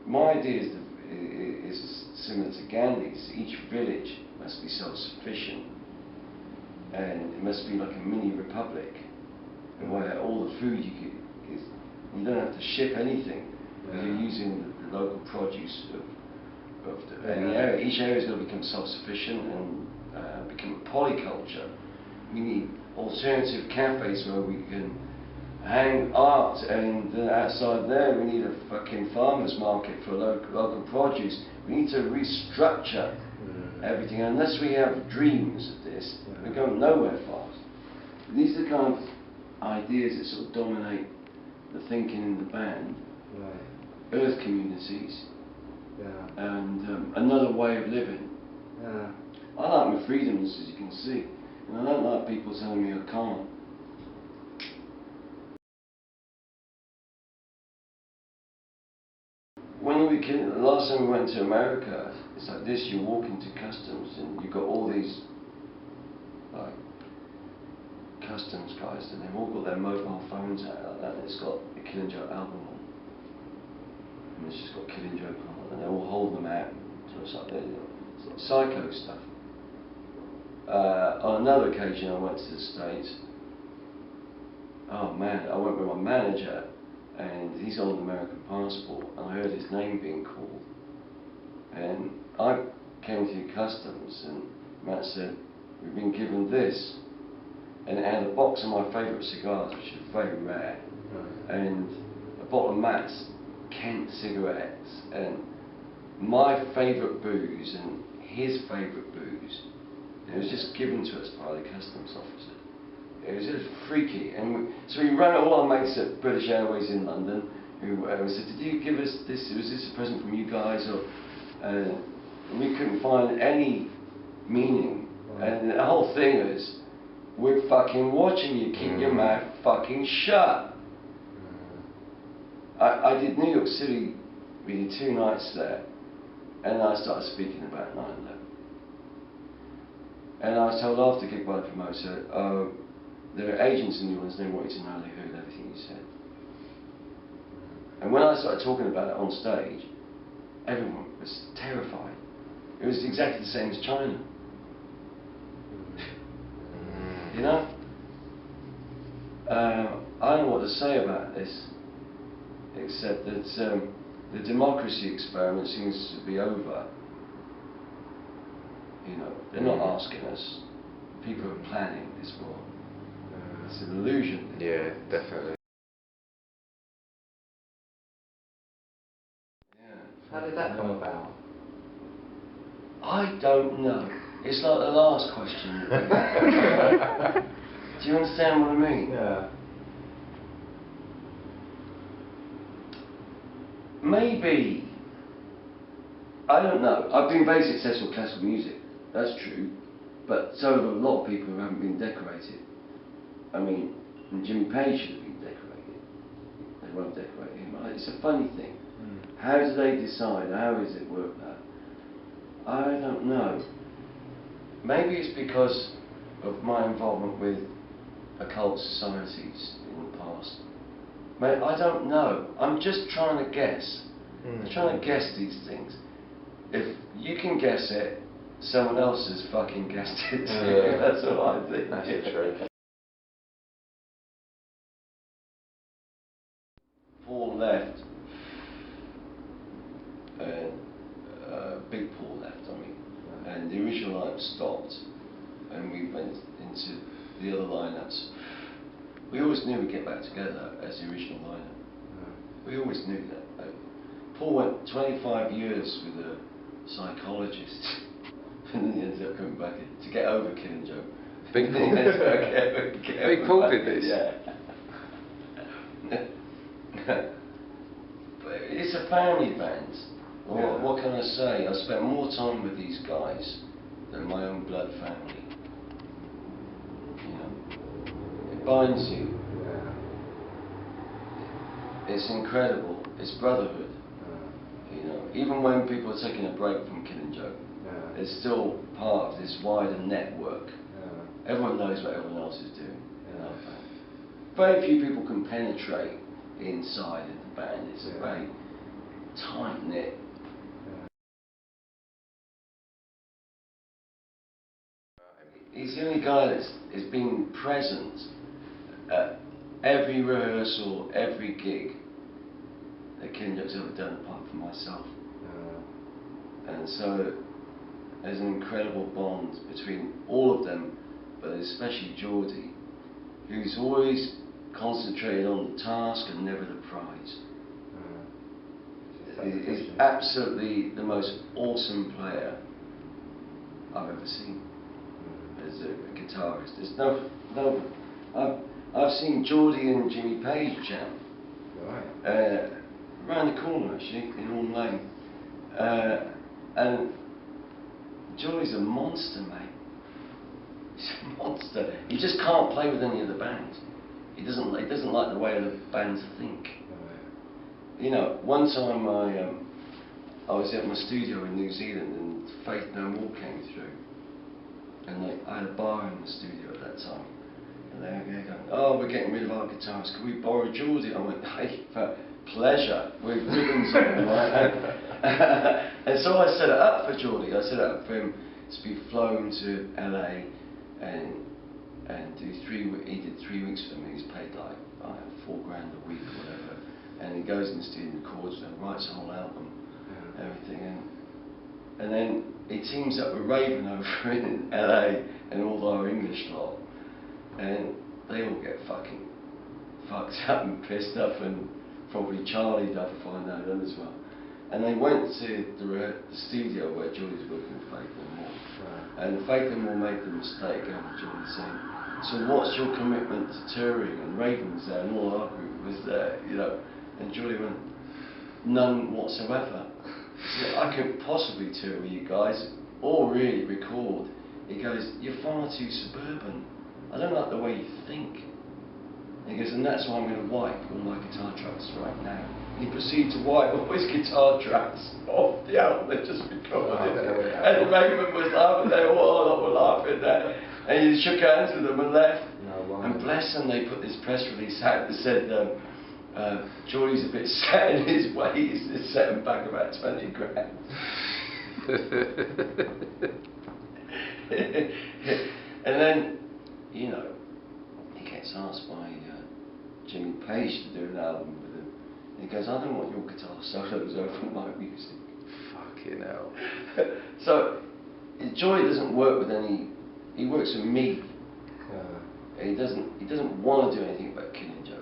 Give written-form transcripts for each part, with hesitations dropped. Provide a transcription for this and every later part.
my idea is similar to Gandhi's. Each village must be self-sufficient, and it must be like a mini republic, where all the food you don't have to ship anything, because you're using the local produce of any area. Each area is going to become self-sufficient and become a polyculture. We need alternative cafes where we can hang art, and outside there we need a fucking farmers market for local produce. We need to restructure everything. Unless we have dreams of this, we're going nowhere fast. These are the kind of ideas that sort of dominate the thinking in the band. Earth communities, and another way of living. I like my freedoms, as you can see, and I don't like people telling me I can't. The last time we went to America, it's like this: you walk into customs and you've got all these like customs guys, and they've all got their mobile phones out like that, and it's got a Killing Joke album on, and it's just got Killing Joke on, and they're all holding them out, so it's like psycho stuff. On another occasion I went to the States. Oh man, I went with my manager, and he's on an American passport, and I heard his name being called, and I came through customs, and Matt said, "We've been given this," and it had a box of my favourite cigars, which is very rare, and a bottle of Matt's Kent cigarettes, and my favourite booze, and his favourite booze. It was just given to us by the customs officer. It was just freaky, and so we ran all our mates at British Airways in London, who said, "Did you give us this? Was this a present from you guys?" Or we couldn't find any meaning, and the whole thing is, "We're fucking watching you. Keep your mouth fucking shut." I did New York City, we did 2 nights there, and I started speaking about 9/11. And I was told after the gig by the promoter, "Oh, there are agents in New Orleans, they want you to know they heard everything you said." And when I started talking about it on stage, everyone was terrified. It was exactly the same as China. You know? I don't know what to say about this, except that the democracy experiment seems to be over. You know, they're not asking us. People are planning this war. It's an illusion. Yeah, definitely. Yeah. How did that come about? I don't know. It's like the last question. Do you understand what I mean? Yeah. Maybe. I don't know. I've been very successful with classical music. That's true. But so have a lot of people who haven't been decorated. I mean, Jimmy Page should have been decorated. They won't decorate him. It's a funny thing. How do they decide? How is it worked out? I don't know. Maybe it's because of my involvement with occult societies in the past. I don't know. I'm just trying to guess. I'm trying to guess these things. If you can guess it, someone else has fucking guessed it too. That's what I think. That's the truth. Paul left, and Big Paul left, I mean, and the original lineup stopped, and we went into the other lineups. We always knew we'd get back together as the original lineup. We always knew that. Paul went 25 years with a psychologist, and then he ended up coming back to get over Killing Joke. Big Paul. Big Paul did this. Yeah. But it's a family band. What can I say? I spent more time with these guys than my own blood family. You know, it binds you. It's incredible. It's brotherhood. You know, even when people are taking a break from Killing Joke, it's still part of this wider network. Everyone knows what everyone else is doing. You know? Very few people can penetrate inside of the band. It's a very tight knit. He's the only guy that's been present at every rehearsal, every gig that Killing Joke's ever done, apart from myself. And so there's an incredible bond between all of them, but especially Geordie, who's always concentrated on the task and never the prize. He's absolutely the most awesome player I've ever seen as a guitarist. There's no. I've seen Geordie and Jimmy Page jam. Right. Around the corner actually, in Horn Lane. And Geordie's a monster, mate. He's a monster. He just can't play with any of the bands. He doesn't like the way the bands think. Right. You know, one time I was at my studio in New Zealand and Faith No More came through. And I had a bar in the studio at that time. And they were going, oh, we're getting rid of our guitars, can we borrow Geordie? I went, hey, for pleasure, with ribbons on, right? And so I set it up for Geordie. I set it up for him to be flown to LA and do he did 3 weeks for me. He's paid like $4 grand a week or whatever. And he goes in the studio and records and writes a whole album, everything. And then he teams up with Raven over in LA and all our English lot. And they all get fucking fucked up and pissed off, and probably Charlie Duff, if I know them as well. And they went to the studio where Geordie's working with Faith No More. Right. And Faith No More made the mistake of Geordie saying, so what's your commitment to touring? And Raven was there and all our group was there, you know. And Geordie went, none whatsoever. He said, I couldn't possibly tour with you guys or really record. He goes, you're far too suburban. I don't like the way you think. And he goes, and that's why I'm going to wipe all my guitar tracks right now. And he proceeded to wipe all his guitar tracks off the album they just recorded. And Raven was laughing, they all were laughing there. And he shook hands with them and left. And bless them, they put this press release out that said, Geordie's a bit set in his ways, it's set him back about 20 grand. And then, you know, he gets asked by Jimmy Page to do an album with him. And he goes, I don't want your guitar solos over my music. Fucking hell. So, Geordie doesn't work with any, he works with me. He doesn't want to do anything but Killing Joke.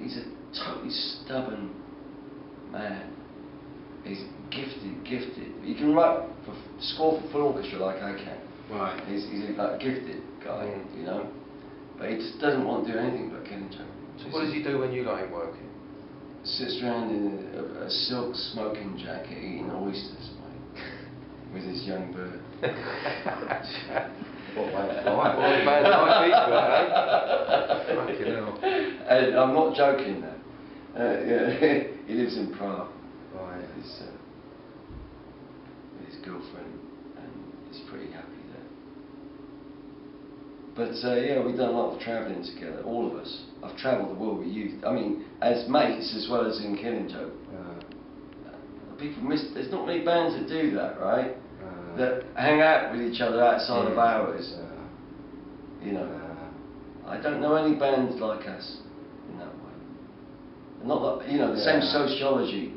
He's a totally stubborn man. He's gifted. He can write score for full orchestra like I can. Right. He's a gifted guy, you know. But he just doesn't want to do anything but Killing Joke. So what does he do when you got him working? Sits around in a silk smoking jacket eating oysters, mate, with his young bird. What a bad night eat, eh? Fucking hell. And I'm not joking now. Yeah, he lives in Prague. Right. With his girlfriend, and he's pretty happy there. But yeah, we've done a lot of travelling together, all of us. I've travelled the world with youth. I mean, as mates as well as in Killing Joke. People there's not many bands that do that, right? That hang out with each other outside of hours. You know, I don't know any bands like us in that way. Not that, you know, the same sociology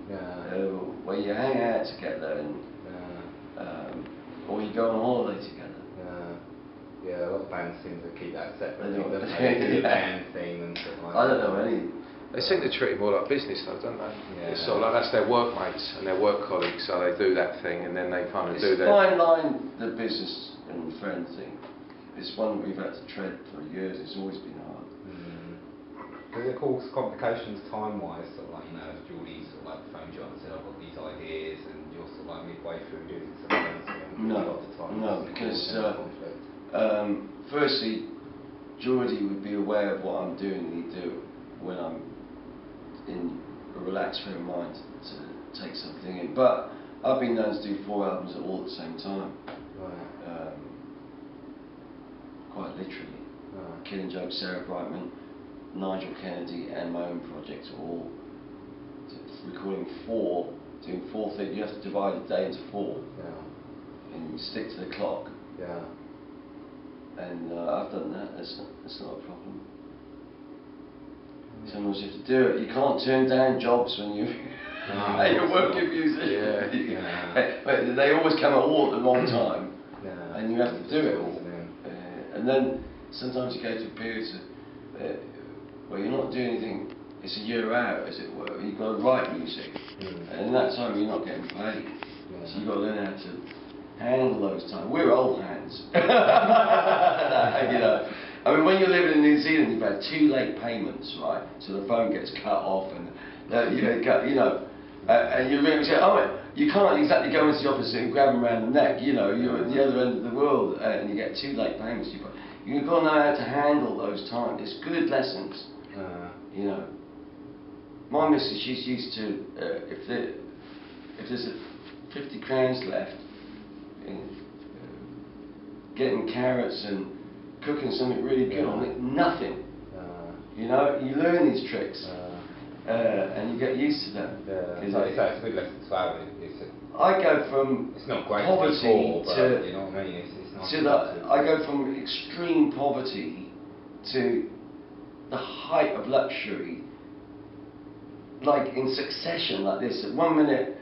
where you hang out together and or you go on holiday together. Yeah, a lot of bands seem to keep that separate. They do. The band thing and stuff like that. I don't know any. They seem to treat it more like business though, don't they? Yeah. It's sort of like that's their workmates and their work colleagues, so they do that thing and then they kind of do their... It's fine line, the business and friend thing. It's one that we've had to tread for years. It's always been hard. Does it cause complications time-wise? Sort of like, you know, if Geordie sort of like phoned you up and said, I've got these ideas, and you're sort of like midway through doing something else. No, because firstly, Geordie would be aware of what I'm doing, and he'd do it when I'm in a relaxed frame of mind to take something in. But I've been known to do 4 albums all at the same time. Right. Quite literally. Right. Killing Joke, Sarah Brightman, Nigel Kennedy, and my own project are all recording 4, doing 4 things. You have to divide a day into 4, Yeah. and you stick to the clock. Yeah. And I've done that. That's not a problem. Sometimes you have to do it. You can't turn down jobs when you're working music. Yeah. But they always come all at the wrong time, Yeah. and you have to do it all. And then sometimes you go through periods where you're not doing anything. It's a year out, as it were. You've got to write music, and in that time you're not getting paid. So you've got to learn how to handle those times. We're old hands. You know. I mean, when you're living in New Zealand, you've had 2 late payments, right? So the phone gets cut off, and and you really say, oh, you can't exactly go into the office and grab them around the neck. You know, you're at the other end of the world, and you get 2 late payments. You've got to know how to handle those times. It's good lessons. You know, my missus, she's used to if there's a 50 crowns left, getting carrots and cooking something really good on it, nothing. You know, you learn these tricks, and you get used to them. So it's a good lesson to have. I go from it's not great poverty before, to, but you know what I mean. It's nice to the, I go from extreme poverty to the height of luxury, like in succession, like this. At 1 minute,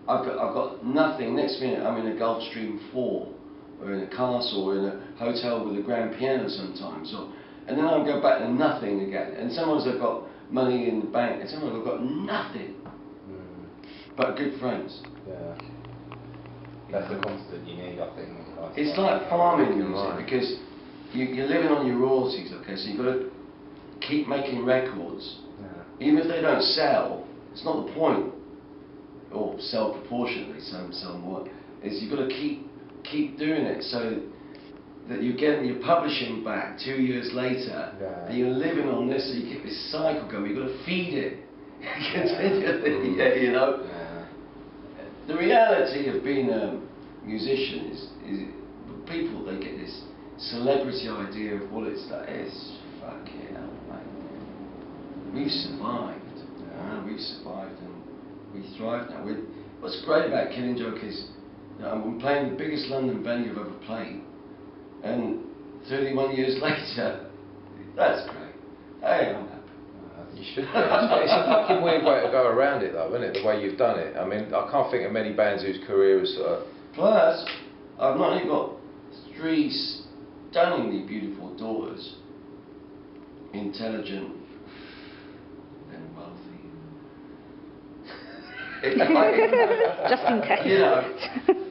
I've got nothing. Next minute, I'm in a Gulfstream 4, or in a castle, or in a hotel with a grand piano sometimes, and then I'll go back to nothing again. And sometimes I've got money in the bank, and sometimes I've got nothing, but good friends. Yeah. That's the constant you need, I think. It's like farming music, because you're living on your royalties, okay, so you've got to keep making records. Even if they don't sell, it's not the point, or sell proportionately, somewhat, is you've got to keep doing it, so that you're getting your publishing back 2 years later, and you're living on this, so you keep this cycle going. You've got to feed it continually, you know. The reality of being a musician is people, they get this celebrity idea of what it's like. It's fucking hell, mate. We've survived. We've survived, and we thrive now. What's great about Killing Joke is I'm playing the biggest London venue I've ever played, and 31 years later, that's great. Hey, I'm happy. You should. It's a fucking weird way to go around it, though, isn't it? The way you've done it. I mean, I can't think of many bands whose career is sort of. Plus, I've not only got 3 stunningly beautiful daughters, intelligent and wealthy. Just in case. You know,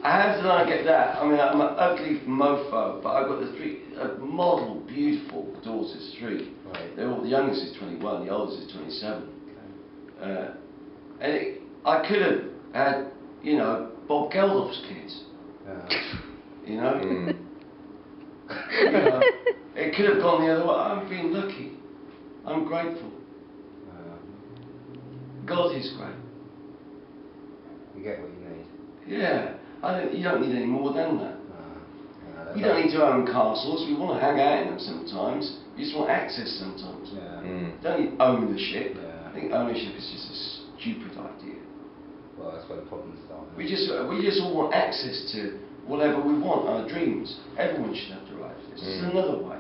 how did I get that? I mean, I'm an ugly mofo, but I've got the 3 model, beautiful daughters, 3. Right. They're all, the youngest is 21, the oldest is 27. And I could have had, you know, Bob Geldof's kids. You know? You know? It could have gone the other way. I'm being lucky. I'm grateful. God is great. You get what you need. Yeah. You don't need any more than that. We don't need to own castles. We want to hang out in them sometimes. We just want access sometimes. Don't need ownership. I think ownership is just a stupid idea. Well, that's where the problems start. We just all want access to whatever we want, our dreams. Everyone should have the right to this. This is another way.